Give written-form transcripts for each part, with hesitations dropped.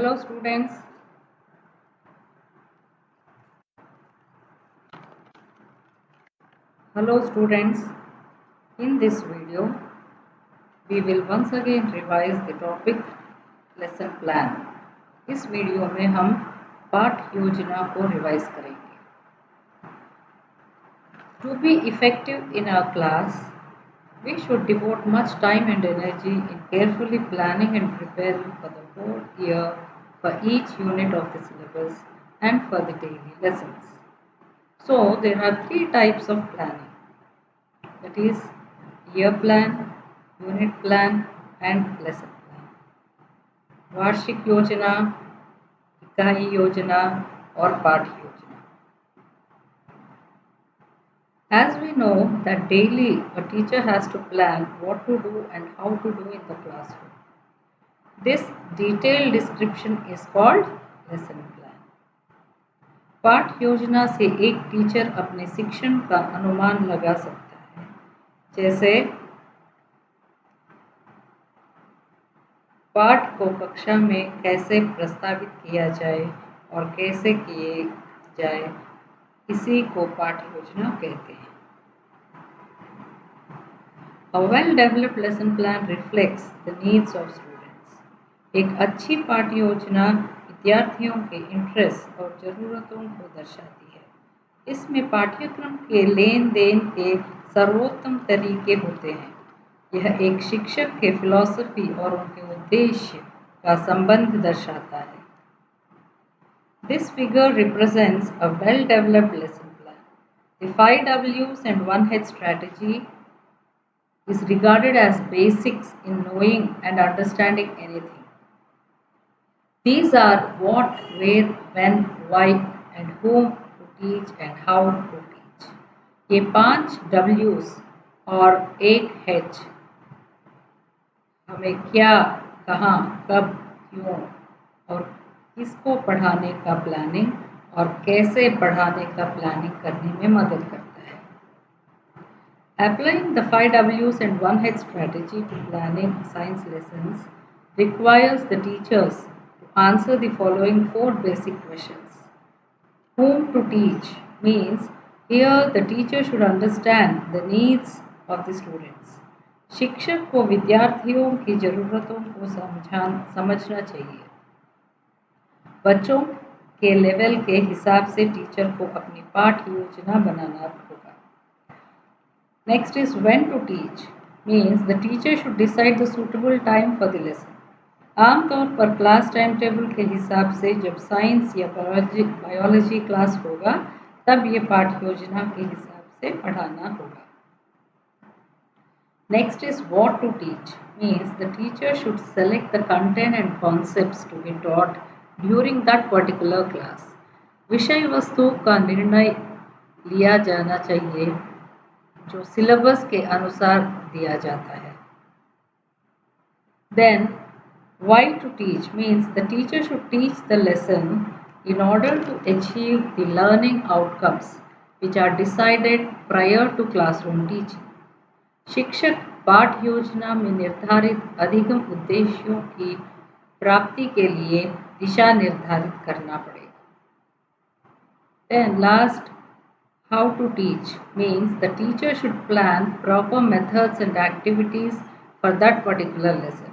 Hello students. In this video, we will once again revise the topic lesson plan. इस video में हम पाठ योजना को रिवाइज करेंगे. To be effective in our class, we should devote much time and energy in carefully planning and preparing for the whole year, for each unit of the syllabus and for the daily lessons. So there are three types of planning, that is year plan, unit plan and lesson plan. वार्षिक योजना, इकाई योजना और पाठ योजना. As we know that daily a teacher has to plan what to do and how to do in the classroom. This detailed description is called lesson plan. पाठ योजना से एक टीचर अपने शिक्षण का अनुमान लगा सकता है, जैसे पाठ को कक्षा में कैसे प्रस्तावित किया जाए और कैसे किए जाए, इसी को पाठ योजना कहते हैं. A well-developed lesson plan reflects the needs of students. एक अच्छी पाठ योजना विद्यार्थियों के इंटरेस्ट और ज़रूरतों को दर्शाती है. इसमें पाठ्यक्रम के लेन देन के सर्वोत्तम तरीके होते हैं. यह एक शिक्षक के फिलॉसफी और उनके उद्देश्य का संबंध दर्शाता है. This figure represents a well-developed lesson plan. The 5 W's and 1 H strategy is regarded as basics in knowing and understanding anything. These are what, where, when, why and whom to teach and how to teach. ये 5 W's और 1 H हमें क्या, कहाँ, कब, क्यों और किसको पढ़ाने का प्लानिंग और कैसे पढ़ाने का प्लानिंग करने में मदद करता है. Applying the 5 W's and 1 H strategy to planning science lessons requires the teachers to answer the following 4 basic questions. Whom to teach means here the teacher should understand the needs of the students. शिक्षक को विद्यार्थियों की ज़रूरतों को समझना चाहिए. बच्चों के लेवल के हिसाब से टीचर को अपनी पाठ योजना बनाना होगा. Next is when to teach means the teacher should decide the suitable time for the lesson. आमतौर पर क्लास टाइम टेबल के हिसाब से जब साइंस या बायोलॉजी क्लास होगा तब ये पाठ योजना के हिसाब से पढ़ाना होगा. Next is what to teach means the teacher should select the content and concepts to be taught during that particular class. विषय वस्तु का निर्णय लिया जाना चाहिए जो सिलेबस के अनुसार दिया जाता है. Then why to teach means the teacher should teach the lesson in order to achieve the learning outcomes which are decided prior to classroom teaching. शिक्षक पाठ योजना में निर्धारित अधिगम उद्देश्यों की प्राप्ति के लिए दिशा निर्धारित करना पड़ेगा. Then last, how to teach means the teacher should plan proper methods and activities for that particular lesson.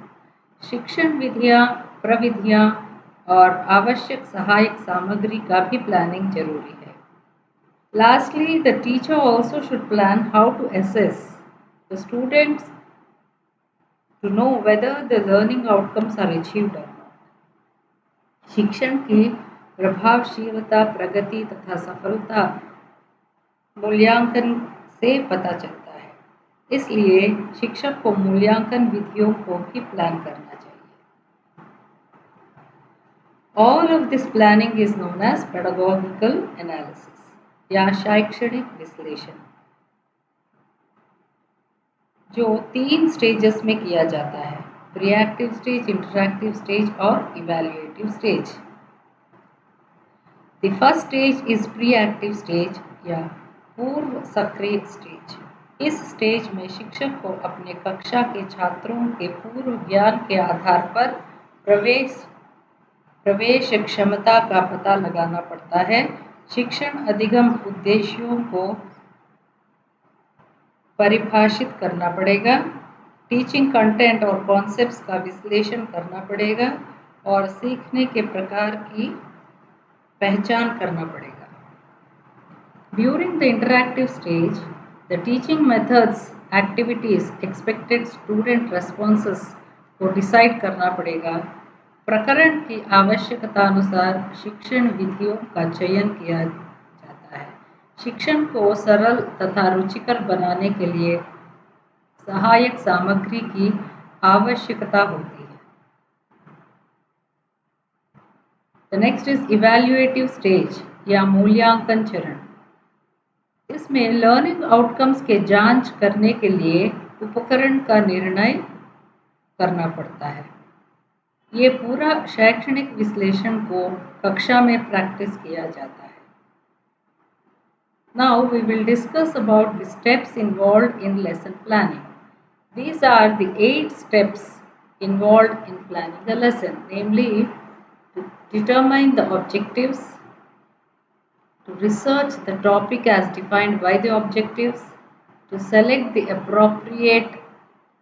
शिक्षण विधियाँ, प्रविधियाँ और आवश्यक सहायक सामग्री का भी प्लानिंग जरूरी है. Lastly, the teacher also should plan how to assess the students to know whether the learning outcomes are achieved or not. शिक्षण की प्रभावशीलता, प्रगति तथा सफलता मूल्यांकन से पता चलता है. इसलिए शिक्षक को मूल्यांकन विधियों को भी प्लान करना चाहिए. All of this planning is known as pedagogical analysis या शैक्षणिक विश्लेषण, जो 3 स्टेजेस में किया जाता है: प्रीएक्टिव स्टेज, इंटरैक्टिव स्टेज और evaluative stage. The first stage is preactive stage या पूर्व सक्रिय स्टेज. इस स्टेज में शिक्षक को अपने कक्षा के छात्रों के पूर्व ज्ञान के आधार पर प्रवेश प्रवेश क्षमता का पता लगाना पड़ता है। शिक्षण अधिगम उद्देश्यों को परिभाषित करना पड़ेगा। टीचिंग कंटेंट और कॉन्सेप्ट्स का विश्लेषण करना पड़ेगा और सीखने के प्रकार की पहचान करना पड़ेगा। During the interactive stage, the teaching methods, activities, expected student responses को डिसाइड करना पड़ेगा। प्रकरण की आवश्यकतानुसार शिक्षण विधियों का चयन किया जाता है। शिक्षण को सरल तथा रुचिकर बनाने के लिए सहायक सामग्री की आवश्यकता होती है। The next is evaluative stage या मूल्यांकन चरण। इसमें लर्निंग आउटकम्स के जांच करने के लिए उपकरण का निर्णय करना पड़ता है। ये पूरा शैक्षणिक विश्लेषण को कक्षा में प्रैक्टिस किया जाता है। Now we will discuss about the steps involved in lesson planning. These are the 8 steps involved in planning a lesson, namely to determine the objectives, to research the topic as defined by the objectives, to select the appropriate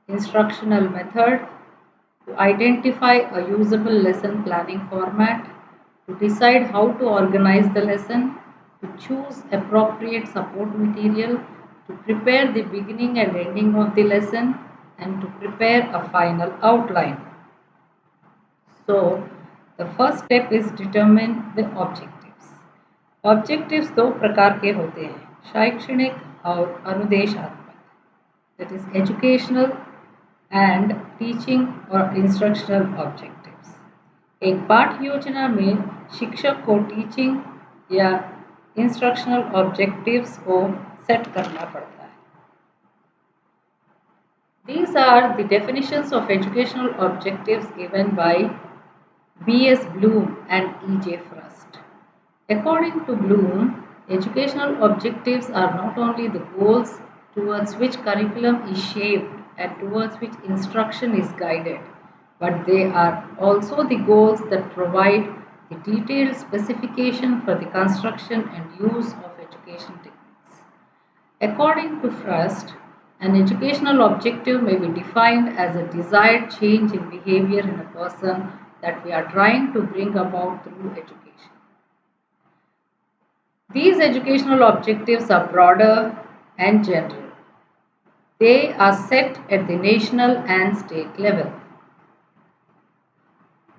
instructional method, to identify a usable lesson planning format, to decide how to organize the lesson, to choose appropriate support material, to prepare the beginning and ending of the lesson, and to prepare a final outline. So, the first step is determine the objectives. Objectives दो प्रकार के होते हैं, शैक्षणिक और अनुदेशात्मक, that is educational and teaching और instructional objectives. एक पाठ योजना में शिक्षक को टीचिंग या इंस्ट्रक्शनल ऑब्जेक्टिव्स को सेट करना पड़ता है। These are the definitions of educational objectives given by B.S. Bloom and E.J. Frost. According to Bloom, educational objectives are not only the goals towards which curriculum is shaped and towards which instruction is guided, but they are also the goals that provide the detailed specification for the construction and use of education techniques. According to Frost, an educational objective may be defined as a desired change in behavior in a person that we are trying to bring about through education. These educational objectives are broader and general. They are set at the national and state level.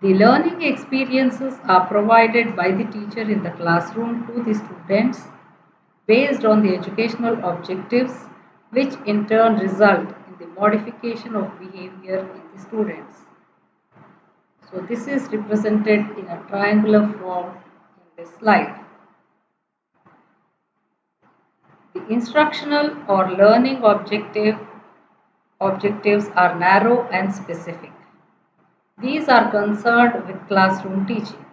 The learning experiences are provided by the teacher in the classroom to the students based on the educational objectives, which in turn result in the modification of behavior in the students. So this is represented in a triangular form in this slide. The instructional or learning objectives are narrow and specific. These are concerned with classroom teaching.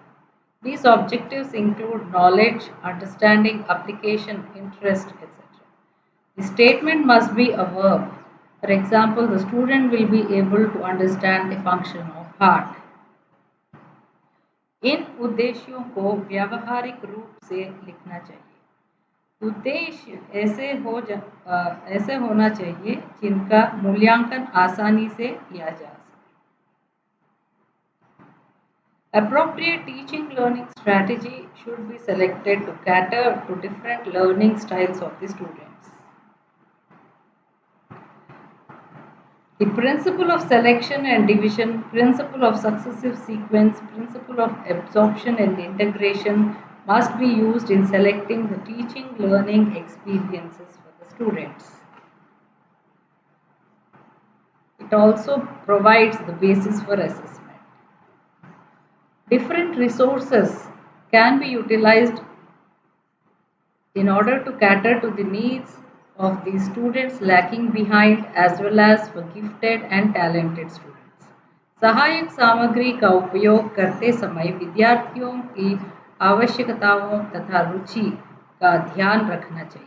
These objectives include knowledge, understanding, application, interest, etc. The statement must be a verb. For example, the student will be able to understand the function of heart. इन उद्देश्यों को व्यावहारिक रूप से लिखना चाहिए। उद्देश्य ऐसे होना चाहिए जिनका मूल्यांकन आसानी से किया जा सके। Appropriate teaching learning strategy should be selected to cater to different learning styles of the students. The principle of selection and division, principle of successive sequence, principle of absorption and integration must be used in selecting the teaching learning experiences for the students. It also provides the basis for assessment. Different resources can be utilized in order to cater to the needs of the students lacking behind as well as for gifted and talented students. सहायक सामग्री का उपयोग करते समय विद्यार्थियों की आवश्यकताओं तथा रुचि का ध्यान रखना चाहिए।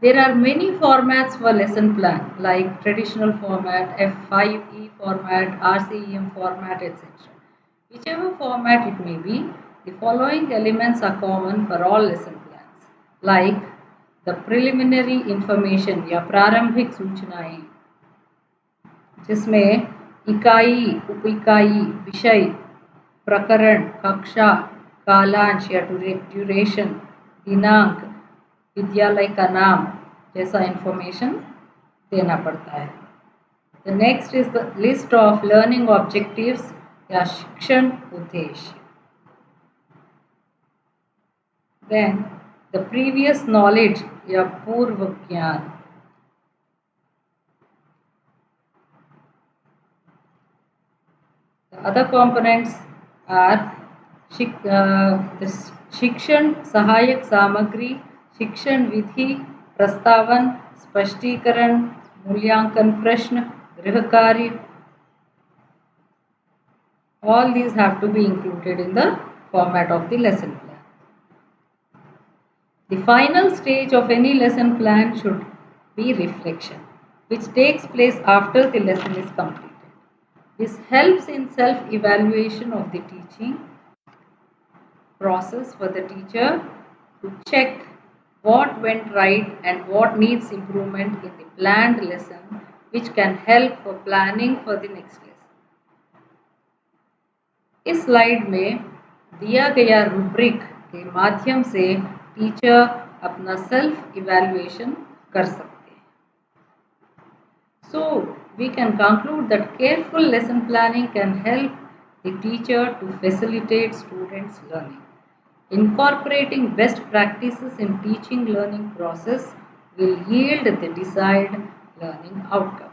There are many formats for lesson plan like traditional format, F5E format, RCEM format, etc. Whichever format it may be, the following elements are common for all lesson plans, like the preliminary information या प्रारंभिक सूचनाएं, जिसमें इकाई, उप इकाई, विषय, प्रकरण, कक्षा, कालांश या ड्यूरेशन, दिनांक, विद्यालय का नाम जैसा इंफॉर्मेशन देना पड़ता है. The next is the list of learning objectives या शिक्षण उद्देश्य. Then the previous knowledge या पूर्व ज्ञान. The other components are the शिक्षण सहायक सामग्री, शिक्षण विधि, प्रस्तावन, स्पष्टीकरण, मूल्यांकन प्रश्न, गृह कार्य. All these have to be included in the format of the lesson plan. The final stage of any lesson plan should be reflection, which takes place after the lesson is completed. This helps in self-evaluation of the teaching process for the teacher to check what went right and what needs improvement in the planned lesson, which can help for planning for the next lesson. इस slide में दिया गया rubric के माध्यम से teacher अपना self evaluation कर सकते हैं. So we can conclude that careful lesson planning can help the teacher to facilitate students' learning. Incorporating best practices in teaching learning process will yield the desired learning outcome.